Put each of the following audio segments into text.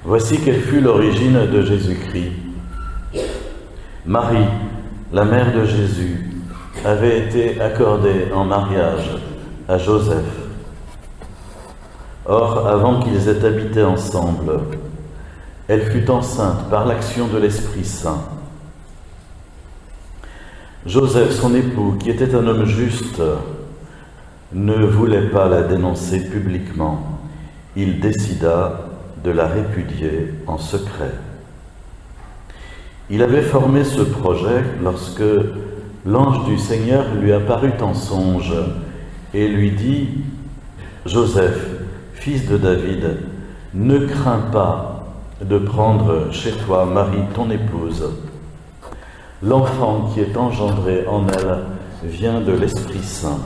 Voici quelle fut l'origine de Jésus-Christ. Marie, la mère de Jésus, avait été accordée en mariage à Joseph. Or, avant qu'ils aient habité ensemble, elle fut enceinte par l'action de l'Esprit Saint. Joseph, son époux, qui était un homme juste, ne voulait pas la dénoncer publiquement. Il décida de la répudier en secret. Il avait formé ce projet lorsque l'ange du Seigneur lui apparut en songe et lui dit « Joseph, fils de David, ne crains pas de prendre chez toi Marie, ton épouse. L'enfant qui est engendré en elle vient de l'Esprit Saint.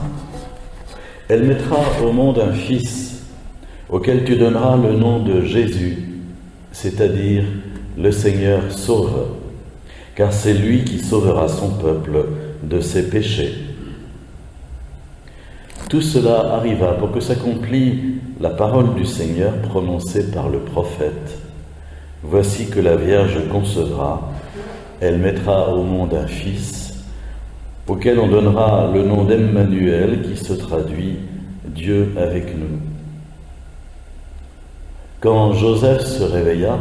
Elle mettra au monde un fils auquel tu donneras le nom de Jésus, c'est-à-dire le Seigneur sauve, car c'est lui qui sauvera son peuple de ses péchés. » Tout cela arriva pour que s'accomplisse la parole du Seigneur prononcée par le prophète. « Voici que la Vierge concevra, elle mettra au monde un fils, auquel on donnera le nom d'Emmanuel, qui se traduit « Dieu avec nous ». Quand Joseph se réveilla,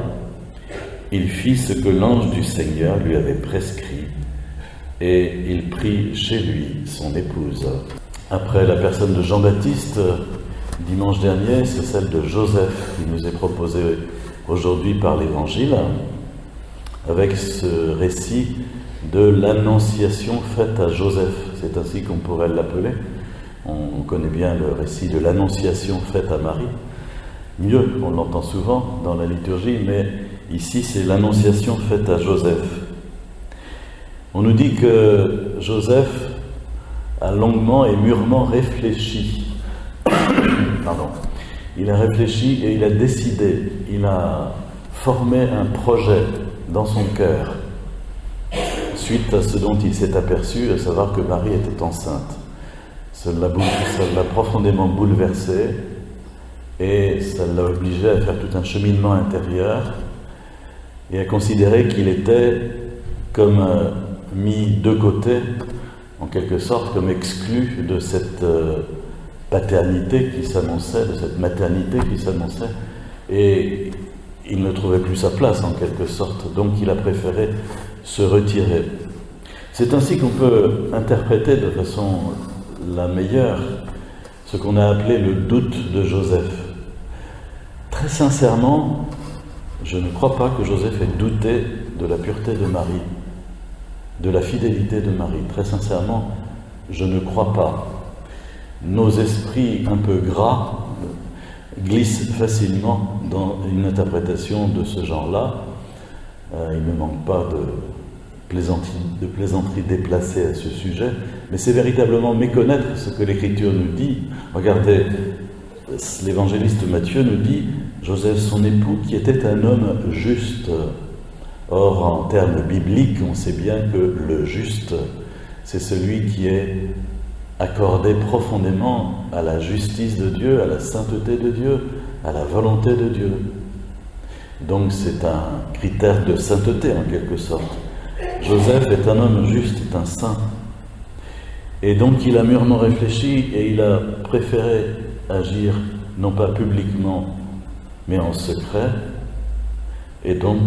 il fit ce que l'ange du Seigneur lui avait prescrit, et il prit chez lui son épouse. Après la personne de Jean-Baptiste, dimanche dernier, c'est celle de Joseph qui nous est proposée aujourd'hui par l'Évangile, avec ce récit de l'annonciation faite à Joseph. C'est ainsi qu'on pourrait l'appeler. On connaît bien le récit de l'annonciation faite à Marie. Mieux, on l'entend souvent dans la liturgie, mais ici c'est l'annonciation faite à Joseph. On nous dit que Joseph a longuement et mûrement réfléchi. Pardon. Il a réfléchi et il a décidé, il a formé un projet dans son cœur, suite à ce dont il s'est aperçu, à savoir que Marie était enceinte. Ça l'a profondément bouleversé et ça l'a obligé à faire tout un cheminement intérieur et à considérer qu'il était comme mis de côté, en quelque sorte comme exclu de cette paternité qui s'annonçait, de cette maternité qui s'annonçait, et il ne trouvait plus sa place en quelque sorte, donc il a préféré se retirer. C'est ainsi qu'on peut interpréter de façon la meilleure ce qu'on a appelé le doute de Joseph. Très sincèrement, je ne crois pas que Joseph ait douté de la pureté de Marie, de la fidélité de Marie. Très sincèrement, je ne crois pas. Nos esprits un peu gras glissent facilement dans une interprétation de ce genre-là. Il ne manque pas de plaisanteries déplacées à ce sujet, mais c'est véritablement méconnaître ce que l'Écriture nous dit. Regardez, l'évangéliste Matthieu nous dit « Joseph, son époux, qui était un homme juste ». Or, en termes bibliques, on sait bien que le juste, c'est celui qui est accordé profondément à la justice de Dieu, à la sainteté de Dieu, à la volonté de Dieu. Donc c'est un critère de sainteté en quelque sorte. Joseph est un homme juste, est un saint. Et donc il a mûrement réfléchi et il a préféré agir non pas publiquement, mais en secret, et donc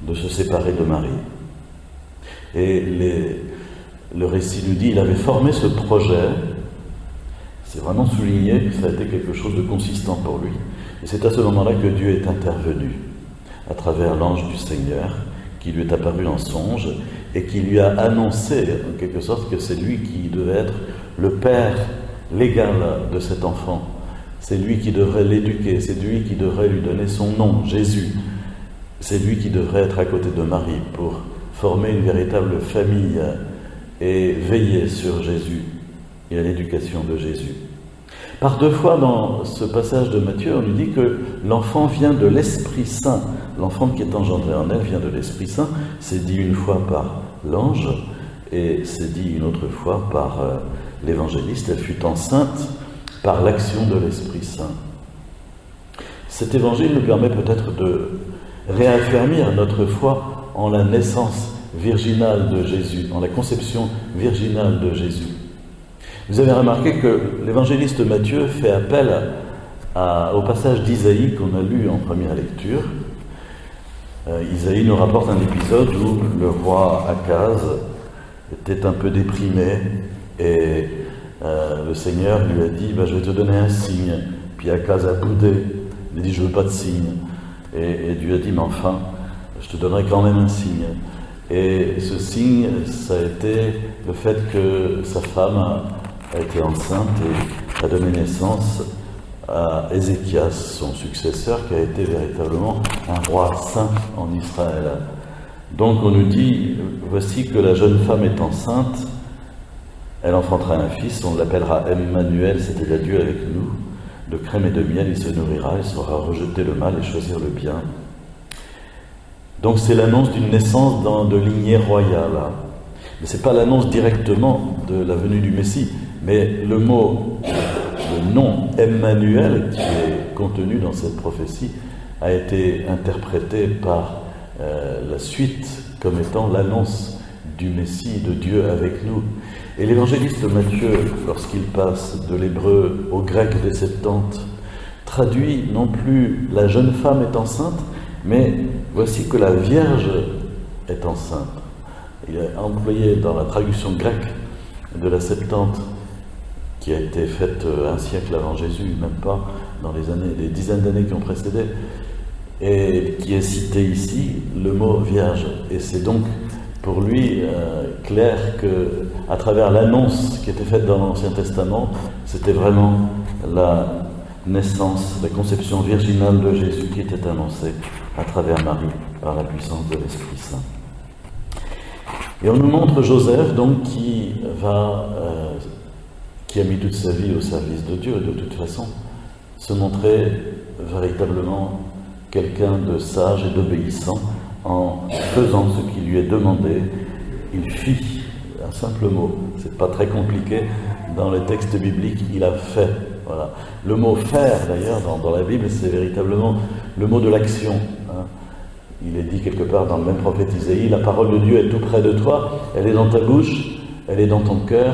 de se séparer de Marie. Et le récit nous dit, il avait formé ce projet, c'est vraiment souligné que ça a été quelque chose de consistant pour lui. Et c'est à ce moment-là que Dieu est intervenu, à travers l'ange du Seigneur, qui lui est apparu en songe, et qui lui a annoncé, en quelque sorte, que c'est lui qui devait être le père légal de cet enfant. C'est lui qui devrait l'éduquer, c'est lui qui devrait lui donner son nom, Jésus. C'est lui qui devrait être à côté de Marie pour former une véritable famille et veiller sur Jésus et à l'éducation de Jésus. Par deux fois dans ce passage de Matthieu, on nous dit que l'enfant vient de l'Esprit Saint. L'enfant qui est engendré en elle vient de l'Esprit Saint. C'est dit une fois par l'ange et c'est dit une autre fois par l'évangéliste. Elle fut enceinte par l'action de l'Esprit Saint. Cet évangile nous permet peut-être de réaffermir notre foi en la naissance virginale de Jésus, en la conception virginale de Jésus. Vous avez remarqué que l'évangéliste Matthieu fait appel au passage d'Isaïe qu'on a lu en première lecture. Isaïe nous rapporte un épisode où le roi Akaz était un peu déprimé et le Seigneur lui a dit « Je vais te donner un signe ». Puis Akaz a boudé, il a dit « Je ne veux pas de signe ». Et Dieu a dit « Mais enfin, je te donnerai quand même un signe ». Et ce signe, ça a été le fait que sa femme a été enceinte et a donné naissance à Ézéchias, son successeur, qui a été véritablement un roi saint en Israël. Donc on nous dit, voici que la jeune femme est enceinte, elle enfantera un fils, on l'appellera Emmanuel, c'est-à-dire Dieu avec nous. De crème et de miel, il se nourrira, il saura rejeter le mal et choisir le bien. Donc c'est l'annonce d'une naissance de lignée royale. Mais ce n'est pas l'annonce directement de la venue du Messie, mais le nom Emmanuel qui est contenu dans cette prophétie a été interprété par la suite comme étant l'annonce du Messie, de Dieu avec nous. Et l'évangéliste Matthieu, lorsqu'il passe de l'hébreu au grec des Septante, traduit non plus la jeune femme est enceinte, mais voici que la Vierge est enceinte. Il a employé dans la traduction grecque de la Septante, qui a été faite un siècle avant Jésus, même pas dans les dizaines d'années qui ont précédé, et qui est cité ici, le mot Vierge. Et c'est donc pour lui clair qu'à travers l'annonce qui était faite dans l'Ancien Testament, c'était vraiment la naissance, la conception virginale de Jésus qui était annoncée à travers Marie, par la puissance de l'Esprit Saint. Et on nous montre Joseph, donc, qui a mis toute sa vie au service de Dieu, de toute façon, se montrer véritablement quelqu'un de sage et d'obéissant en faisant ce qui lui est demandé. Il fit, un simple mot, c'est pas très compliqué, dans le texte biblique, il a fait. Voilà. Le mot faire, d'ailleurs, dans la Bible, c'est véritablement le mot de l'action. Il est dit quelque part dans le même prophète Isaïe, la parole de Dieu est tout près de toi, elle est dans ta bouche, elle est dans ton cœur,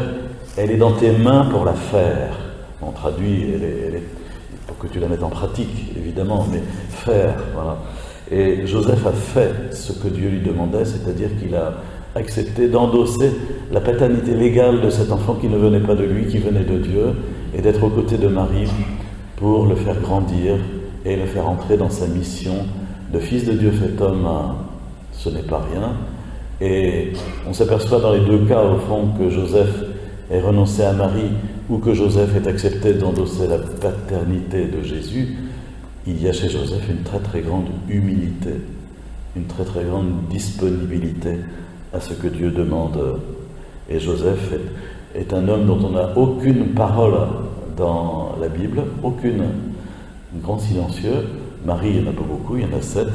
elle est dans tes mains pour la faire. On traduit, elle est pour que tu la mettes en pratique, évidemment, mais faire, voilà. Et Joseph a fait ce que Dieu lui demandait, c'est-à-dire qu'il a accepté d'endosser la paternité légale de cet enfant qui ne venait pas de lui, qui venait de Dieu, et d'être aux côtés de Marie pour le faire grandir et le faire entrer dans sa mission de fils de Dieu fait homme. Ce n'est pas rien. Et on s'aperçoit dans les deux cas, au fond, que Joseph ait renoncé à Marie ou que Joseph ait accepté d'endosser la paternité de Jésus. Il y a chez Joseph une très très grande humilité, une très très grande disponibilité à ce que Dieu demande. Et Joseph est un homme dont on n'a aucune parole dans la Bible, aucune, un grand silencieux. Marie, il n'y en a pas beaucoup, il y en a 7.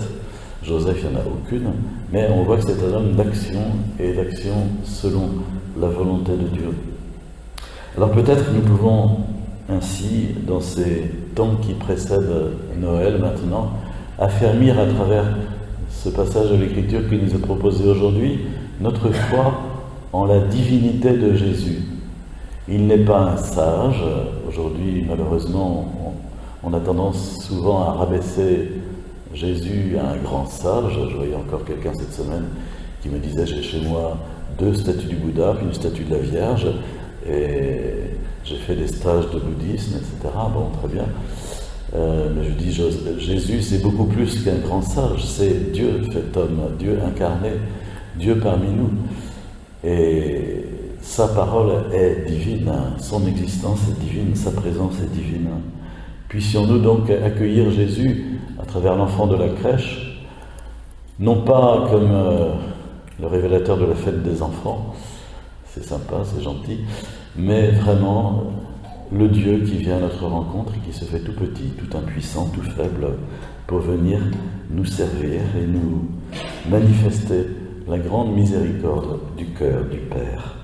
Joseph, il n'y en a aucune. Mais on voit que c'est un homme d'action, et d'action selon la volonté de Dieu. Alors peut-être nous pouvons ainsi, dans ces temps qui précèdent Noël maintenant, affermir à travers ce passage de l'Écriture qui nous est proposé aujourd'hui, notre foi en la divinité de Jésus. Il n'est pas un sage. Aujourd'hui, malheureusement, on a tendance souvent à rabaisser Jésus à un grand sage. Je voyais encore quelqu'un cette semaine qui me disait « J'ai chez moi 2 statues du Bouddha, puis une statue de la Vierge, et j'ai fait des stages de bouddhisme, etc. » Bon, très bien. Mais je dis, Jésus, c'est beaucoup plus qu'un grand sage, c'est Dieu fait homme, Dieu incarné, Dieu parmi nous. Et sa parole est divine, son existence est divine, sa présence est divine. Puissions-nous donc accueillir Jésus à travers l'enfant de la crèche, non pas comme le révélateur de la fête des enfants, c'est sympa, c'est gentil, mais vraiment le Dieu qui vient à notre rencontre et qui se fait tout petit, tout impuissant, tout faible, pour venir nous servir et nous manifester la grande miséricorde du cœur du Père.